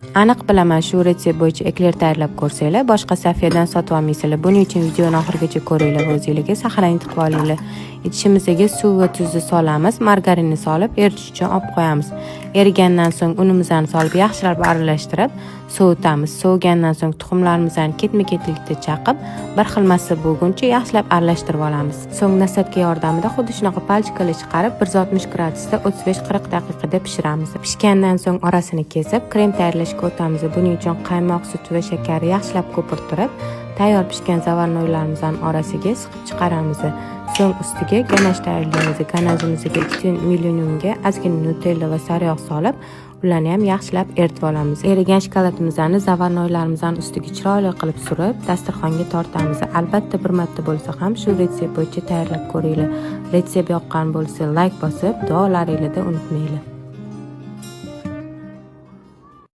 Aniq bilaman, shu retsept bo'yicha ekler tayyorlab ko'rsanglar, boshqa safiyadan sotib olmaysizlar. Buning uchun videoni oxirigacha ko'ringlar va o'zingizga saqlanib tiqib olinglar. Idishimizga suv va tuzni solamiz, margarinni solib eritish uchun olib qo'yamiz. Erigandan so'ng unimizni solib yaxshilab aralashtirib sovutamiz. Sovigandan so'ng tuxumlarimizni ketma-ketlikda chaqib, bir xil massa bo'lguncha yaxshilab aralashtirib olamiz. So'ng nasadka yordamida xuddi shunaqa palchikali chiqarib 160 gradusda 35-40 daqiqada pishiramiz. Pishgandan so'ng orasini kesib, krem tayyorlashga o'tamiz. Buning uchun qaymoq, sut va shakarni yaxshilab ko'pirtirib, tayyor pishgan zavarnoylarimizning orasiga siqib chiqaramiz. So'ng ustiga ganash tayyorlaymiz. Ganajimizga 2 milliumga ozgina nutella va sariyog' solib, ularni ham yaxshilab eritib olamiz. Erigan shokoladimizni zavarnoylarimizning ustiga chiroyli qilib surib, dasturxonga tortamiz. Albatta bir marta bo'lsa ham shu retsept bo'yicha tayyorlab ko'ringlar. Retsept yoqqan bo'lsa, like bosib, duolaringizda unutmanglar.